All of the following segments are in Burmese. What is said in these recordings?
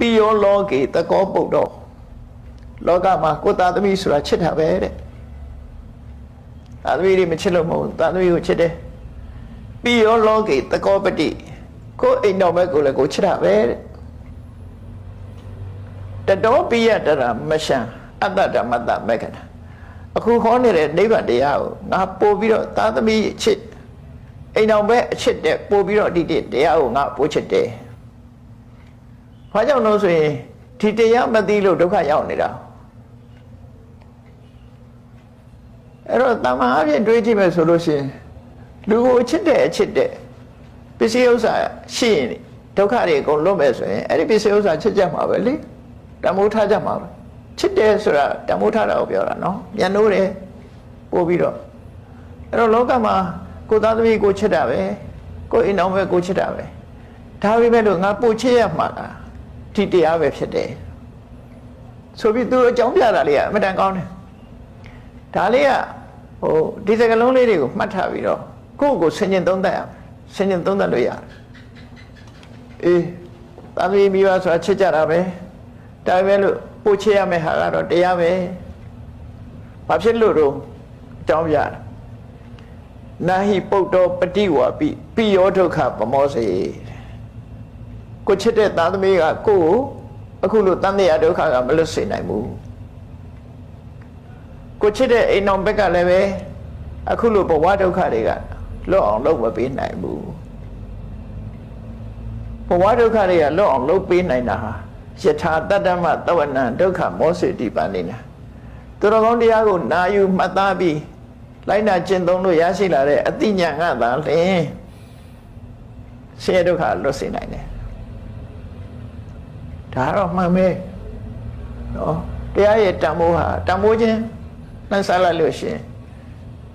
ပြီးရောလောကေတကောပုတ်တော့လောကမှာကိုသားသမီးဆိုတာချစ်တာပဲတဲ့သားသမီးတွေမချစ်လို့မဟုတ်သားသမီးကိုချစ်တယ်ပြီးရောလောကေတကောပတိကိုအိမ်တော်ဘက်ကိုလည်းကိုချစ်တာပဲတဲ့တတော်ပိယတရမရှံအတ္တဓမ္မတမေကနာအခုခေါ်နေတဲ့နိဗ္ဗာန်တရားကိုငါပို့ပြီးတော့သားသမီးချစ်အိမ်တော်ဘက်အချစ်တဲ့ပို့ပြီးတော့ဒီတရားကိုငါပို့ချစ်တယ်။ဘာကြောင့်လို့ဆိုရင်ဒီတရားမသိလို့ဒုက္ခရောက်နေတာ။အဲ့တော့တမန်အပြင်တွေးကြည့်မယ်ဆိုလို့ရှိရင်လူကိုချစ်တဲ့အချစ်တဲ့ပစ္စည်းဥစ္စာရှိရင်ဒုက္ခတွေအကုန်လွတ်မယ်ဆိုရင်အဲ့ဒီပစ္စည်းဥစ္စာချစ်ကြမှာပဲလေ။တမိုးထားကြမှာပဲ။ချစ်တယ်ဆိုတာတမိုးထားတာကိုပြောတာနော်။ပြန်လို့တယ်ပို့ပြီးတော့အဲ့တော့လောကမှာကိုသားသမီးကိုချစ်တာပဲကိုအိမ်တော်ပဲကိုချစ်တာပဲဒါပေမဲ့လို့ငါပို့ချစ်ရမှာလားဒီတရားပဲဖြစ်တယ်ဆိုပြီးသူအကြောင်းပြတာလေးကအမတန်ကောင်းတယ်ဒါလေးကဟိုဒီစကားလုံးလေးတွေကိုမှတ်ထားပြီးတော့ကိုယ့်ကိုဆင်ញင်သုံးသပ်ရမယ်ဆင်ញင်သုံးသပ်လို့ရတယ်အေးသားသမီးမိဘဆိုတာချစ်ကြတာပဲဒါပေမဲ့လို့ပို့ချစ်ရမယ့်ဟာကတော့တရားပဲဘာဖြစ်လို့တော့အကြောင်းပြတာနာဟိပုတ်တော်ပฏิဝါပိပိယောဒုက္ခပမောစေကိုချစ်တဲ့သားသမီးကကိုယ်အခုလိုတန်တရားဒုက္ခကမလွတ်စေနိုင်ဘူးကိုချစ်တဲ့အိမ်တော်ဘက်ကလည်းပဲအခုလိုဘဝဒုက္ခတွေကလွတ်အောင်လုပ်မပေးနိုင်ဘူးဘဝဒုက္ခတွေကလွတ်အောင်လုပ်ပေးနိုင်တာဟာယထာတတ္တမသဝနံဒုက္ခမောစေတိပါဏိနာသူတော်ကောင်းတရားကိုနာယူမှတ်သားပြီးလိုက်နာကျင့်သုံးလို့ရရှိလာတဲ့အသိဉာဏ်ကသာလျှင်ဆင်းရဲဒုက္ခလွတ်စေနိုင်တယ်ဒါတော့မှန်ပဲနော်တရားရဲ့တန်ဖိုးဟာတန်ဖိုးချင်းနှံစားလိုက်လို့ရှိရင်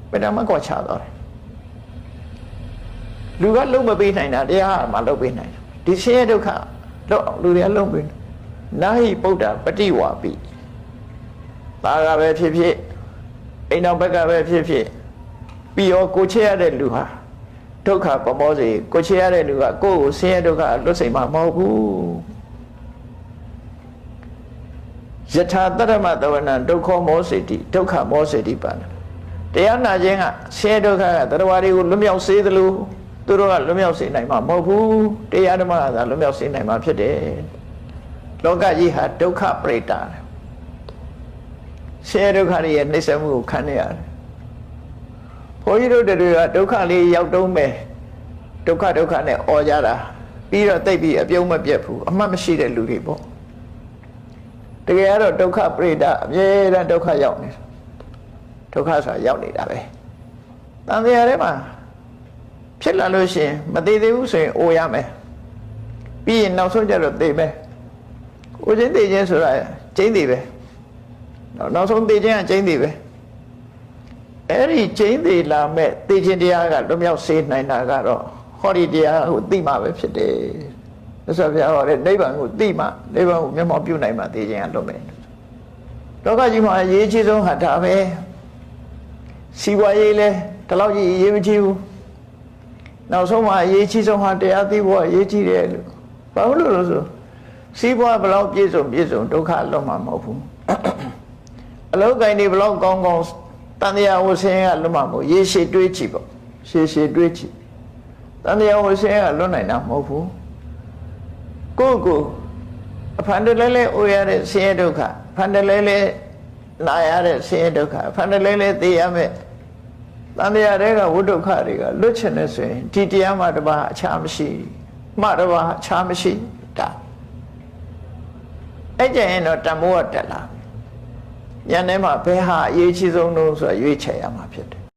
ဘယ်တော့မှကွာခြားသွားတယ်လူကလုံးမပေးနိုင်တာတရားမှလုံးပေးနိုင်တယ်ဒီဆင်းရဲဒုက္ခတော့လူတွေကလုံးပေးနာဟိပုဒ္ဓပฏิဝါပိဒါကပဲဖြစ်ဖြစ်အိမ်တော်ဘက်ကပဲဖြစ်ဖြစ်ပြီးရောကိုချစ်ရတဲ့လူဟာဒုက္ခပမောစေကိုချစ်ရတဲ့လူကကိုယ့်ကိုဆင်းရဲဒုက္ခလွတ်စေမှာမဟုတ်ဘူးယထာတရမတဝနံဒုက္ခမောစေတိဒုက္ခမောစေတိပါဏတရားနာခြင်းကဆင်းရဲဒုက္ခကတရားတွေကိုလွတ်မြောက်စေသလိုသူတို့ကလွတ်မြောက်စေနိုင်မှာမဟုတ်ဘူးတရားဓမ္မကသာလွတ်မြောက်စေနိုင်မှာဖြစ်တယ်လောကကြီးဟာဒုက္ခပရိတာဆင်းရဲဒုက္ခတွေရဲ့နှိမ့်ဆက်မှုကိုခံနေရတယ်ဘုန်းကြီးတို့တွေကဒုက္ခလေးရောက်တုံးမယ်ဒုက္ခနဲ့អော်ကြတာပြီးတော့တိတ်ပြီးအပြုံးမပြတ်ဘူးအမှတ်မရှိတဲ့လူတွေပေါ့တကယ်ကတော့ဒုက္ခပရိဒအမြဲတမ်းဒုက္ခရောက်နေဒုက္ခဆိုတာရောက်နေတာပဲတန်တရားထဲမှာဖြစ်လာလို့ရှိရင်မသေးသေးဘူးဆိုရင်အိုရမယ်ပြီးရင်နောက်ဆုံးကျတော့သေမယ်အိုခြင်းသေခြင်းဆိုတာကျိန်းသေးပဲနောက်ဆုံးသေခြင်းကကျိန်းသေးပဲအဲ့ဒီကျိန်းသေးလာမဲ့သေခြင်းတရားကလွတ်မြောက်စေနိုင်တာကတော့ဟောဒီတရားကိုသိမှပဲဖြစ်တယ်မြတ်စွာဘုရားဟောတဲ့နိဗ္ဗာန်ကိုသိမှနိဗ္ဗာန်ကိုမျက်မှောက်ပြုနိုင်မှသေခြင်းကလွတ်မယ်လောကကြီးမှာအရေးကြီးဆုံးဟာဒါပဲစီးပွားရေးလဲဒီလောက်ကြီးအရေးမကြီးဘူးနောက်ဆုံးမှာအရေးကြီးဆုံးဟာတရားသိဖို့အရေးကြီးတယ်လို့ဘာလို့လဲဆိုစီးပွားဘလောက်ပြည့်စုံဒုက္ခလွတ်မှာမဟုတ်ဘူးအလောကိုင်းတွေဘလောက်ကောင်းတန်တရားဝဆင်းကလွတ်မှာမဟုတ်ရေရှည်တွေးကြည့်ပေါ့ရှည်တွေးကြည့်တန်တရားဝဆင်းကလွတ်နိုင်တာမဟုတ်ဘူးကိုအဖန်တလဲအိုရတဲ့ဆင်းရဲဒုက္ခဖန်တလဲနာရတဲ့ဆင်းရဲဒုက္ခဖန်တလဲသိရမယ်တန်တရားတွေကဝိဒုက္ခတွေကလွတ်ချင်နေဆိုရင်ဒီတရားမှတပါအခြားမရှိမှတပါအခြားမရှိဒါအဲ့ကြရင်တော့တန်ဖိုးကတက်လာဉာဏ်ထဲမှာဘယ်ဟာအရေးကြီးဆုံးလို့ဆိုရွေးချယ်ရမှာဖြစ်တယ်